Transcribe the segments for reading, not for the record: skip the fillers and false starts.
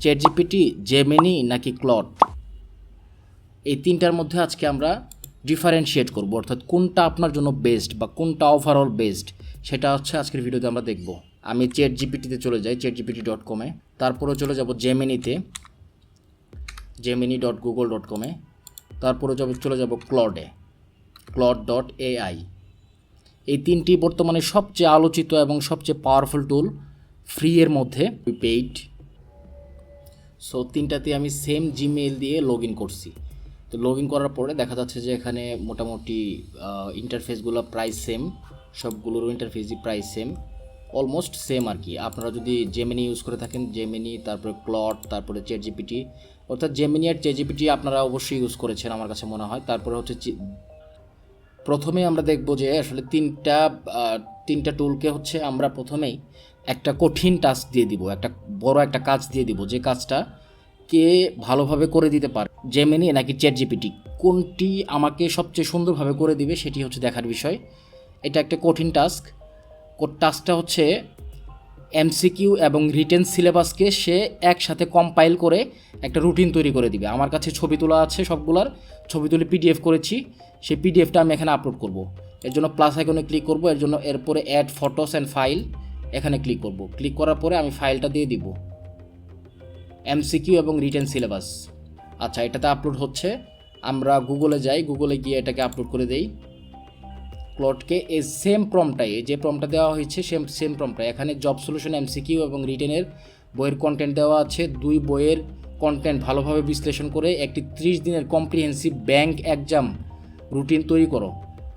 ChatGPT, Gemini নাকি clod, এই তিনটার মধ্যে আজকে আমরা ডিফারেন্সিয়েট করব, অর্থাৎ কোনটা আপনার জন্য বেস্ট বা কোনটা ওভারঅল বেস্ট সেটা হচ্ছে আজকের ভিডিওতে আমরা দেখব। আমি চ্যাটজিপিটিতে চলে যাই, chatgpt.com-এ, তারপরে চলে যাব জেমিনিতে, gemini.google.com-এ, তারপরে চলে যাব ক্লডে, claude.ai। এই তিনটি বর্তমানে সবচেয়ে আলোচিত এবং সবচেয়ে পাওয়ারফুল টুল, ফ্রি এর মধ্যে, পেইড। সো তিনটাতে আমি সেম জিমেইল দিয়ে লগ ইন করছি। তো লগ ইন করার পরে দেখা যাচ্ছে যে এখানে মোটামুটি ইন্টারফেসগুলো প্রায় সেম, সবগুলোর ইন্টারফেসই প্রায় সেম, অলমোস্ট সেম আর কি। আপনারা যদি জেমিনি ইউজ করে থাকেন, জেমিনি, তারপরে ক্লড, তারপরে চ্যাটজিপিটি, অর্থাৎ জেমিনি আর চ্যাটজিপিটি আপনারা অবশ্যই ইউজ করেছেন আমার কাছে মনে হয়। তারপরে হচ্ছে প্রথমে আমরা দেখব যে আসলে তিনটা টুলকে হচ্ছে আমরা প্রথমেই একটা কঠিন টাস্ক দিয়ে দিব, একটা বড় একটা কাজ দিয়ে দিব, যে কাজটা কে ভালোভাবে করে দিতে পারে, জেমিনি নাকি চ্যাটজিপিটি, কোনটি আমাকে সবচেয়ে সুন্দরভাবে করে দিবে সেটি হচ্ছে দেখার বিষয়। এটা একটা কঠিন টাস্ক। টাস্কটা হচ্ছে এমসিকিউ এবং রিটেন সিলেবাসকে সে একসাথে কম্পাইল করে একটা রুটিন তৈরি করে দিবে। আমার কাছে ছবি তোলা আছে, সবগুলার ছবি তুলে পিডিএফ করেছি, সেই পিডিএফটা আমি এখানে আপলোড করব। এর জন্য প্লাস আইকনে ক্লিক করব, এরপরে অ্যাড ফটোস অ্যান্ড ফাইল, এখানে ক্লিক করব। ক্লিক করার পরে আমি ফাইলটা দিয়ে দিব, এমসিকিউ এবং রিটেন সিলেবাস। আচ্ছা, এটাতে আপলোড হচ্ছে। আমরা গুগলে যাই, গুগলে গিয়ে এটাকে আপলোড করে দেই ক্লডকে। এই সেম প্রম্পটাই, যে প্রম্পটা দেওয়া হয়েছে সেম প্রম্পটাই, এখানে জব সলিউশন, এমসিকিউ এবং রিটেনের বইয়ের কন্টেন্ট দেওয়া আছে। দুই বইয়ের কন্টেন্ট ভালোভাবে বিশ্লেষণ করে একটি 30 দিনের কম্প্রিহেন্সিভ ব্যাংক এক্সাম রুটিন তৈরি করো।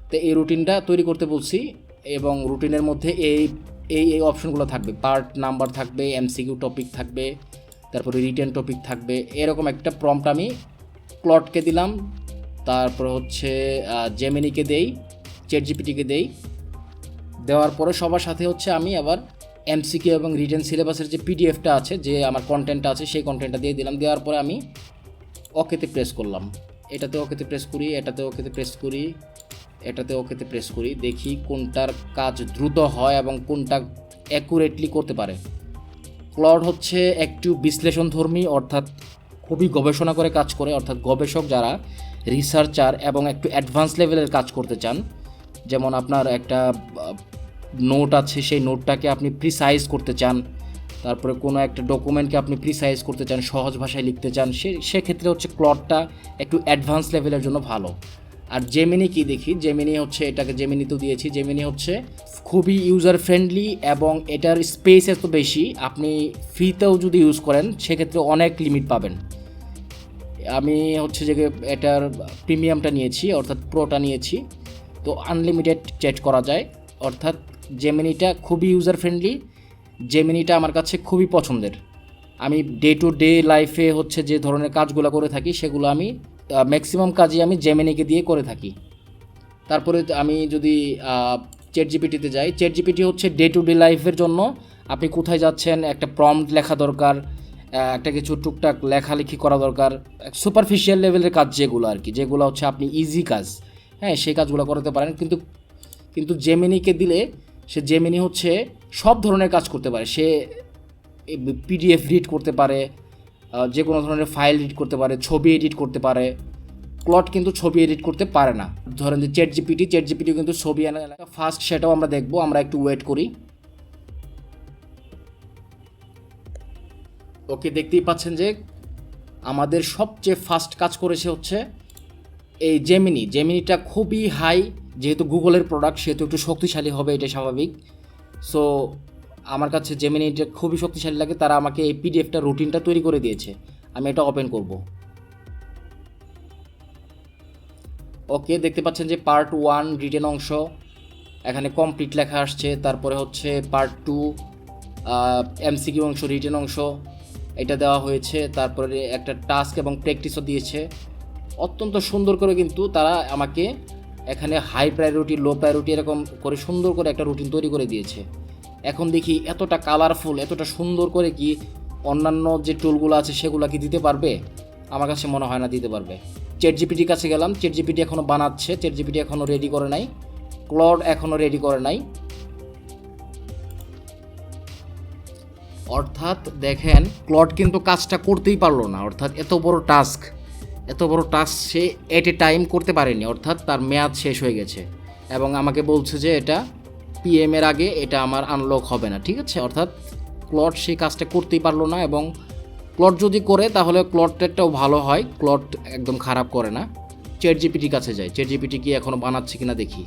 তো এই রুটিনটা তৈরি করতে বলছি, এবং রুটিনের মধ্যে এই এই এই অপশনগুলো থাকবে, পার্ট নাম্বার থাকবে, এমসিকিউ টপিক থাকবে, তারপরে রিটেন টপিক থাকবে। এরকম একটা প্রম্পট আমি ক্লডকে দিলাম, তারপর হচ্ছে জেমিনিকে দেই, চ্যাটজিপিটিকে দেই। দেওয়ার পরে সবার সাথে হচ্ছে আমি আবার এমসিকিউ এবং রিটেন সিলেবাসের যে পিডিএফটা আছে, যে আমার কন্টেন্টটা আছে, সেই কন্টেন্টটা দিয়ে দিলাম। দেওয়ার পরে আমি ওকেতে প্রেস করলাম। এটাতে ওকেতে প্রেস করি, এটাতে ওকেতে প্রেস করি, এটাতে ওকেতে প্রেস করি। দেখি কোনটার কাজ দ্রুত হয় এবং কোনটা অ্যাকুরেটলি করতে পারে। ক্লড হচ্ছে একটু বিশ্লেষণধর্মী, অর্থাৎ খুবই গবেষণা করে কাজ করে, অর্থাৎ গবেষক যারা, রিসার্চার এবং একটু অ্যাডভান্স লেভেলের কাজ করতে চান, যেমন আপনার একটা নোট আছে, সেই নোটটাকে আপনি প্রিসাইজ করতে চান, তারপরে কোনো একটা ডকুমেন্টকে আপনি প্রিসাইজ করতে চান, সহজ ভাষায় লিখতে চান, সেক্ষেত্রে হচ্ছে ক্লডটা একটু অ্যাডভান্স লেভেলের জন্য ভালো। আর জেমিনি কি দেখি, জেমিনি হচ্ছে, এটাকে জেমিনিতেও দিয়েছি, জেমিনি হচ্ছে খুবই ইউজার ফ্রেন্ডলি এবং এটার স্পেস এত বেশি, আপনি ফ্রিতেও যদি ইউজ করেন সেক্ষেত্রে অনেক লিমিট পাবেন। আমি হচ্ছে যে এটার প্রিমিয়ামটা নিয়েছি, অর্থাৎ প্রোটা নিয়েছি, তো আনলিমিটেড চ্যাট করা যায়। অর্থাৎ জেমিনিটা খুবই ইউজার ফ্রেন্ডলি, জেমিনিটা আমার কাছে খুবই পছন্দের। আমি ডে টু ডে লাইফে হচ্ছে যে ধরনের কাজগুলো করে থাকি, সেগুলো আমি ম্যাক্সিমাম কাজই আমি জেমিনিকে দিয়ে করে থাকি। তারপরে আমি যদি চ্যাটজিপিটিতে যাই, চ্যাটজিপিটি হচ্ছে ডে টু ডে লাইফের জন্য, আপনি কোথায় যাচ্ছেন, একটা প্রম্পট লেখা দরকার, একটা কিছু টুকটাক লেখালেখি করা দরকার, সুপারফিশিয়াল লেভেলের কাজ যেগুলো আর কি, যেগুলো হচ্ছে আপনি ইজি কাজ, হ্যাঁ, সেই কাজগুলো করতে পারেন। কিন্তু জেমিনিকে দিলে জেমিনি হচ্ছে সব ধরনের কাজ করতে পারে। সে পিডিএফ রিড করতে পারে, যে কোনো ধরনের ফাইল রিড করতে পারে, ছবি এডিট করতে পারে। ক্লড কিন্তু ছবি এডিট করতে পারে না। ধরেন যে চ্যাটজিপিটিও কিন্তু ছবি আনা ফার্স্ট, সেটাও আমরা দেখবো, আমরা একটু ওয়েট করি। ওকে, দেখতেই পাচ্ছেন যে আমাদের সবচেয়ে ফাস্ট কাজ করেছে হচ্ছে এই জেমিনিটা খুবই হাই, যেহেতু গুগলের প্রোডাক্ট সেহেতু একটু শক্তিশালী হবে, এটা স্বাভাবিক। সো আমার কাছে জেমিনিটা খুবই শক্তিশালী লাগে। তারা আমাকে এই পিডিএফটা রুটিনটা তৈরি করে দিয়েছে। আমি এটা ওপেন করব। ওকে, দেখতে পাচ্ছেন যে পার্ট 1 রিটেন অংশ, এখানে কমপ্লিট লেখা আসছে। তারপরে হচ্ছে পার্ট 2 এমসিকিউ অংশ, রিটেন অংশ, এটা দেওয়া হয়েছে। তারপরে একটা টাস্ক এবং প্র্যাকটিসও দিয়েছে। অত্যন্ত সুন্দর করে কিন্তু তারা আমাকে এখানে হাই প্রায়োরিটি, লো প্রায়োরিটি এরকম করে সুন্দর করে একটা রুটিন তৈরি করে দিয়েছে। এখন দেখি এতটা কালারফুল, এতটা সুন্দর করে কি অন্যান্য যে টুলগুলো আছে সেগুলো কি দিতে পারবে? আমার কাছে মনে হয় না দিতে পারবে। চ্যাটজিপিটির কাছে গেলাম, চ্যাটজিপিটি এখনও বানাচ্ছে, চ্যাটজিপিটি এখনও রেডি করে নাই, ক্লড এখনও রেডি করে নাই। অর্থাৎ দেখেন ক্লড কিন্তু কাজটা করতেই পারলো না, অর্থাৎ এত বড় টাস্ক সে এট এ টাইম করতে পারেনি, অর্থাৎ তার মেয়াদ শেষ হয়ে গেছে এবং আমাকে বলছে যে এটা PM এর আগে এটা আমার আনলক হবে না। ঠিক আছে, অর্থাৎ ক্লড সেই কাজটা করতেই পারলো না। এবং ক্লড যদি করে তাহলে ক্লডটাও ভালো হয়, ক্লড একদম খারাপ করে না। চ্যাটজিপিটির কাছে যাই, চ্যাটজিপিটি কি এখনও বানাচ্ছে কিনা দেখি।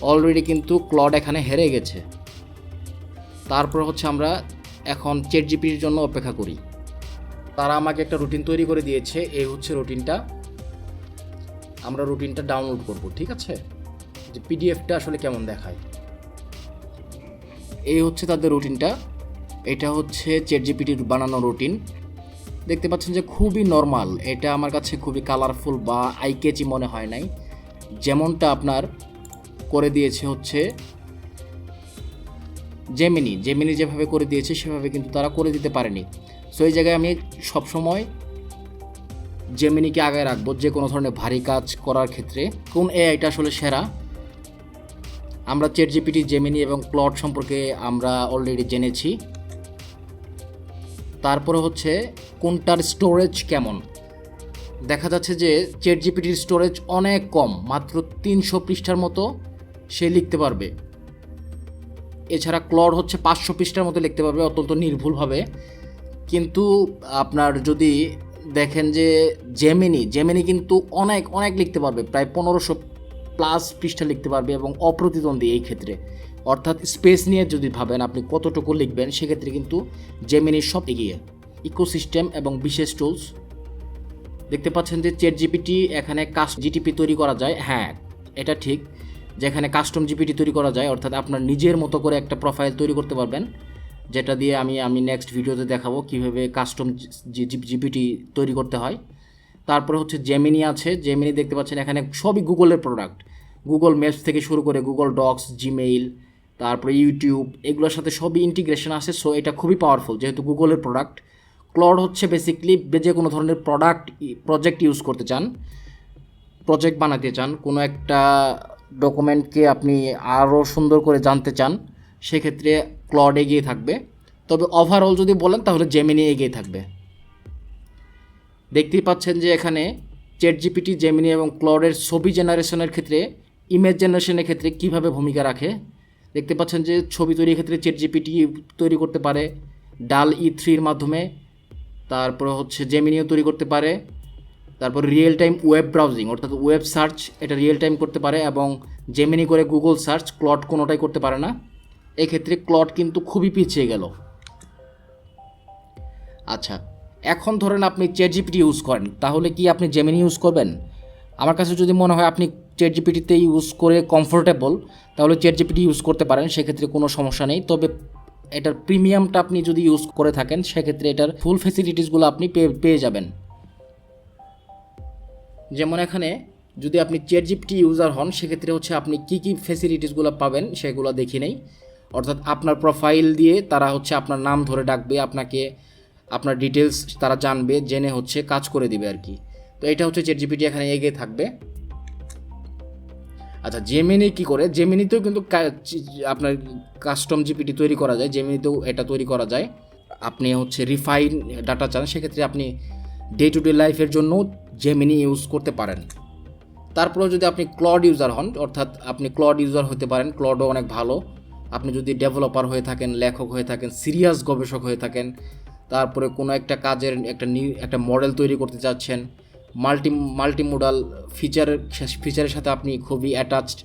অলরেডি কিন্তু ক্লড এখানে হেরে গেছে। তারপর হচ্ছে আমরা এখন চ্যাটজিপিটির জন্য অপেক্ষা করি। তারা আমাকে একটা রুটিন তৈরি করে দিয়েছে, এই হচ্ছে রুটিনটা। আমরা রুটিনটা ডাউনলোড করব। ঠিক আছে, যে পিডিএফটা আসলে কেমন দেখায়। এই হচ্ছে তাদের রুটিনটা, এটা হচ্ছে চ্যাটজিপিটির বানানো রুটিন। দেখতে পাচ্ছেন যে খুবই নর্মাল, এটা আমার কাছে খুবই কালারফুল বা আইকেচি মনে হয় নাই। যেমনটা আপনার করে দিয়েছে হচ্ছে জেমিনি যেভাবে করে দিয়েছে সেভাবে কিন্তু তারা করে দিতে পারেনি। সো এই জায়গায় আমি সবসময় জেমিনিকে আগে রাখবো যে কোনো ধরনের ভারী কাজ করার ক্ষেত্রে। কোন এআইটা আসলে সেরা, আমরা চ্যাটজিপিটি, জেমিনি এবং ক্লড সম্পর্কে আমরা অলরেডি জেনেছি। তারপরে হচ্ছে কোনটার স্টোরেজ কেমন। দেখা যাচ্ছে যে চ্যাটজিপিটির স্টোরেজ অনেক কম, মাত্র 300 পৃষ্ঠার মতো সে লিখতে পারবে। এছাড়া ক্লড হচ্ছে 500 পৃষ্ঠার মতো লিখতে পারবে অত্যন্ত নির্ভুলভাবে। কিন্তু আপনার যদি দেখেন যে জেমিনি কিন্তু অনেক লিখতে পারবে, প্রায় 1500 প্লাস পৃষ্ঠা লিখতে পারবে এবং অপ্রতিদ্বন্দ্বী এই ক্ষেত্রে। অর্থাৎ স্পেস নিয়ে যদি ভাবেন আপনি কতটুকু লিখবেন, সেক্ষেত্রে কিন্তু জেমিনির সব এগিয়ে। ইকোসিস্টেম এবং বিশেষ টুলস দেখতে পাচ্ছেন যে চ্যাটজিপিটি এখানে জিটিপি তৈরি করা যায়। হ্যাঁ, এটা ঠিক, যেখানে কাস্টম জিপিটি তৈরি করা যায়, অর্থাৎ আপনার নিজের মতো করে একটা প্রোফাইল তৈরি করতে পারবেন, যেটা দিয়ে আমি নেক্সট ভিডিওতে দেখাবো কীভাবে কাস্টম জিপিটি তৈরি করতে হয়। তারপরে হচ্ছে জেমিনি আছে। জেমিনি দেখতে পাচ্ছেন এখানে সবই গুগলের প্রোডাক্ট, গুগল ম্যাপস থেকে শুরু করে গুগল ডক্স, জিমেইল, তারপরে ইউটিউব, এগুলোর সাথে সবই ইন্টিগ্রেশন আছে। সো এটা খুবই পাওয়ারফুল যেহেতু গুগলের প্রোডাক্ট। ক্লড হচ্ছে বেসিকলি যে কোনো ধরনের প্রজেক্ট ইউজ করতে চান, প্রজেক্ট বানাতে চান, কোনো একটা ডকুমেন্টকে আপনি আরও সুন্দর করে জানতে চান, সেক্ষেত্রে ক্লড এগিয়ে থাকবে। তবে ওভারঅল যদি বলেন তাহলে জেমিনি এগিয়ে থাকবে। দেখতেই পাচ্ছেন যে এখানে চ্যাটজিপিটি, জেমিনি এবং ক্লডের ছবি জেনারেশনের ক্ষেত্রে, ইমেজ জেনারেশনের ক্ষেত্রে কীভাবে ভূমিকা রাখে। দেখতে পাচ্ছেন যে ছবি তৈরির ক্ষেত্রে চ্যাটজিপিটি তৈরি করতে পারে DALL-E 3 মাধ্যমে। তারপরে হচ্ছে জেমিনিও তৈরি করতে পারে। তারপর রিয়েল টাইম ওয়েব ব্রাউজিং, অর্থাৎ ওয়েব সার্চ, এটা রিয়েল টাইম করতে পারে। এবং জেমিনি করে গুগল সার্চ, ক্লড কোনোটাই করতে পারে না। এক্ষেত্রে ক্লড কিন্তু খুবই পিছিয়ে গেল। আচ্ছা, এখন ধরেন আপনি চ্যাটজিপিটি ইউজ করেন, তাহলে কি আপনি জেমিনি ইউজ করবেন? আমার কাছে যদি মনে হয় আপনি চ্যাটজিপিটিতে ইউজ করে কমফোর্টেবল, তাহলে চ্যাটজিপিটি ইউজ করতে পারেন, সেক্ষেত্রে কোনো সমস্যা নেই। তবে এটার প্রিমিয়ামটা আপনি যদি ইউজ করে থাকেন, সেক্ষেত্রে এটার ফুল ফেসিলিটিসগুলো আপনি পেয়ে যাবেন। যেমন এখানে যদি আপনি চ্যাটজিপিটি ইউজার হন, সেক্ষেত্রে হচ্ছে আপনি কী ফেসিলিটিসগুলো পাবেন সেগুলো দেখি নেই। অর্থাৎ আপনার প্রোফাইল দিয়ে তারা হচ্ছে আপনার নাম ধরে ডাকবে, আপনাকে আপনার ডিটেলস তারা জানবে, জেনে হচ্ছে কাজ করে দিবে আর কি। তো এটা হচ্ছে চ্যাটজিপিটি এখানে এগিয়ে থাকবে। আচ্ছা, জেমিনি কী করে? জেমিনিতেও কিন্তু আপনার কাস্টম জিপিটি তৈরি করা যায়, জেমিনিতেও এটা তৈরি করা যায়। আপনি হচ্ছে রিফাইন ডাটা চান, সেক্ষেত্রে আপনি ডে টু ডে লাইফের জন্য জেমিনি ইউজ করতে পারেন। তারপরেও যদি আপনি ক্লড ইউজার হন, অর্থাৎ আপনি ক্লড ইউজার হতে পারেন, ক্লডও অনেক ভালো। আপনি যদি ডেভেলপার হয়ে থাকেন, লেখক হয়ে থাকেন, সিরিয়াস গবেষক হয়ে থাকেন, তারপরে কোনো একটা কাজের একটা মডেল তৈরি করতে চাচ্ছেন, মাল্টিমোডাল ফিচারের সাথে আপনি খুবই অ্যাটাচড,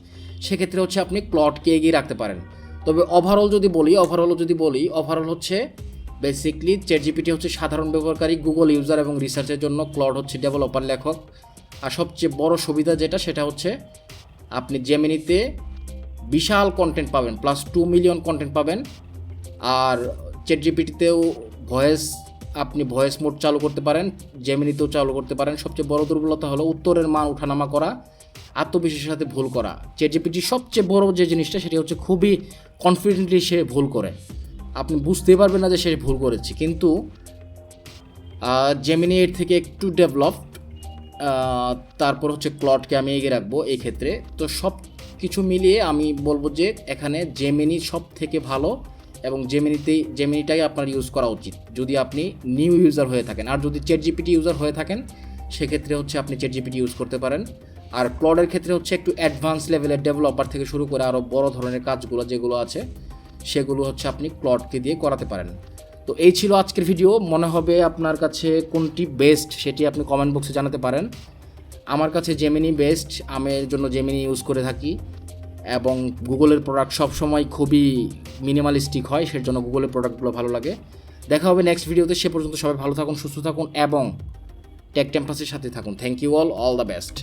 সেক্ষেত্রে হচ্ছে আপনি ক্লডকে এগিয়ে রাখতে পারেন। তবে ওভারঅল হচ্ছে বেসিকলি চ্যাটজিপিটি হচ্ছে সাধারণ ব্যবহারকারী, গুগল ইউজার এবং রিসার্চের জন্য, ক্লড হচ্ছে ডেভেলপার, লেখক। আর সবচেয়ে বড় সুবিধা সেটা হচ্ছে আপনি জেমিনিতে বিশাল কন্টেন্ট পাবেন, +2 মিলিয়ন কন্টেন্ট পাবেন। আর চ্যাটজিপিটিতেও আপনি ভয়েস মোড চালু করতে পারেন, জেমিনিতেও চালু করতে পারেন। সবচেয়ে বড় দুর্বলতা হলো উত্তরের মান ওঠানামা করা, আত্মবিশ্বাসের সাথে ভুল করা। চ্যাটজিপিটির সবচেয়ে বড় যে জিনিসটা, সেটি হচ্ছে খুবই কনফিডেন্টলি সে ভুল করে, আপনি বুঝতেই পারবেন না যে সে ভুল করেছে। কিন্তু জেমিনি এর থেকে একটু ডেভেলপড। তারপর হচ্ছে ক্লডকে আমি এগিয়ে রাখবো এই ক্ষেত্রে। তো সব কিছু মিলিয়ে আমি বলবো যে এখানে জেমিনি সব থেকে ভালো এবং জেমিনিটাই আপনার ইউজ করা উচিত যদি আপনি নিউ ইউজার হয়ে থাকেন। আর যদি চ্যাটজিপিটি ইউজার হয়ে থাকেন সেক্ষেত্রে হচ্ছে আপনি চ্যাটজিপিটি ইউজ করতে পারেন। আর ক্লডের ক্ষেত্রে হচ্ছে একটু অ্যাডভান্স লেভেলের ডেভেলপার থেকে শুরু করে আরও বড় ধরনের কাজগুলো যেগুলো আছে সেগুলো হচ্ছে আপনি ক্লডকে দিয়ে করাতে পারেন। তো এই ছিল আজকের ভিডিও। মনে হবে আপনার কাছে কোনটি বেস্ট সেটি আপনি কমেন্ট বক্সে জানাতে পারেন। আমার কাছে জেমিনি বেস্ট, আমি এর জন্য জেমিনি ইউজ করে থাকি এবং গুগলের প্রোডাক্ট সবসময় খুবই মিনিমালিস্টিক হয়, সের জন্য গুগলের প্রোডাক্টগুলো ভালো লাগে। দেখা হবে নেক্সট ভিডিওতে, সে পর্যন্ত সবাই ভালো থাকুন, সুস্থ থাকুন এবং টেক ক্যাম্পাসের সাথে থাকুন। Thank you all the best.